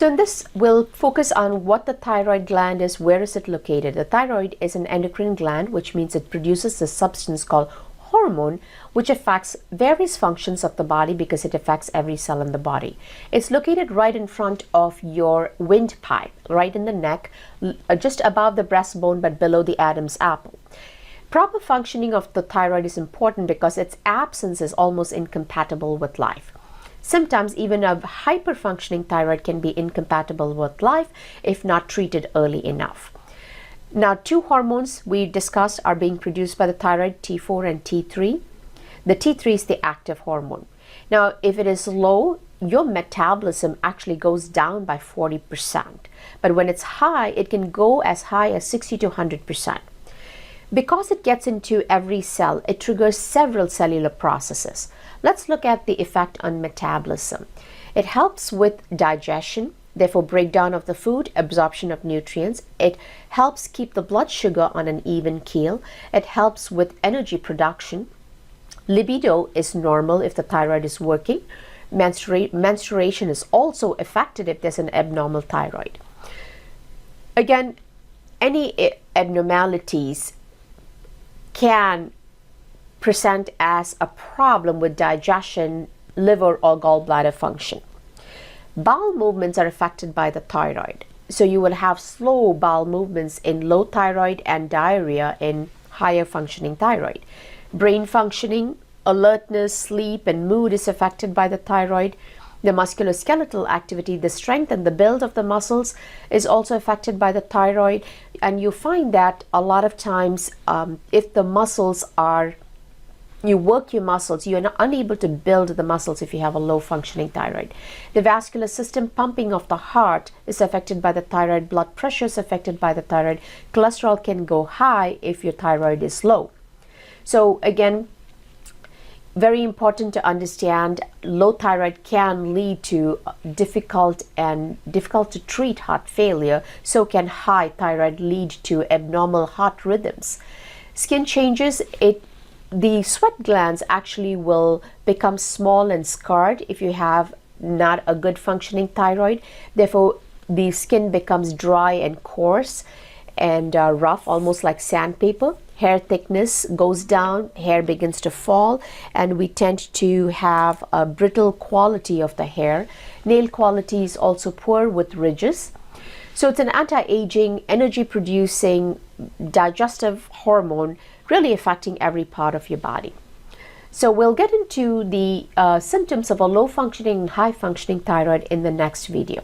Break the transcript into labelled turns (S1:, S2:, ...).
S1: So in this, we'll focus on what the thyroid gland is, where is it located. The thyroid is an endocrine gland, which means it produces a substance called hormone, which affects various functions of the body because it affects every cell in the body. It's located right in front of your windpipe, right in the neck, just above the breastbone but below the Adam's apple. Proper functioning of the thyroid is important because its absence is almost incompatible with life. Sometimes even a hyper-functioning thyroid can be incompatible with life if not treated early enough. Now, two hormones we discussed are being produced by the thyroid, T4 and T3. The T3 is the active hormone. Now, if it is low, your metabolism actually goes down by 40%. But when it's high, it can go as high as 60 to 100%. Because it gets into every cell, it triggers several cellular processes. Let's look at the effect on metabolism. It helps with digestion, therefore breakdown of the food, absorption of nutrients. It helps keep the blood sugar on an even keel. It helps with energy production. Libido is normal if the thyroid is working. Menstruation is also affected if there's an abnormal thyroid. Again, any abnormalities can present as a problem with digestion, liver, or gallbladder function. Bowel movements are affected by the thyroid. So you will have slow bowel movements in low thyroid and diarrhea in higher functioning thyroid. Brain functioning, alertness, sleep, and mood is affected by the thyroid. The musculoskeletal activity, the strength and the build of the muscles is also affected by the thyroid. And you find that a lot of times if the muscles are, you work your muscles, you are unable to build the muscles if you have a low functioning thyroid. The vascular system, pumping of the heart is affected by the thyroid. Blood pressure is affected by the thyroid. Cholesterol can go high if your thyroid is low. So again, very important to understand, low thyroid can lead to difficult to treat heart failure. So can high thyroid lead to abnormal heart rhythms. Skin changes, the sweat glands actually will become small and scarred if you have not a good functioning thyroid. Therefore, the skin becomes dry and coarse and rough, almost like sandpaper. Hair thickness goes down, hair begins to fall, and we tend to have a brittle quality of the hair. Nail quality is also poor with ridges. So it's an anti-aging, energy-producing, digestive hormone, really affecting every part of your body. So we'll get into the symptoms of a low-functioning and high-functioning thyroid in the next video.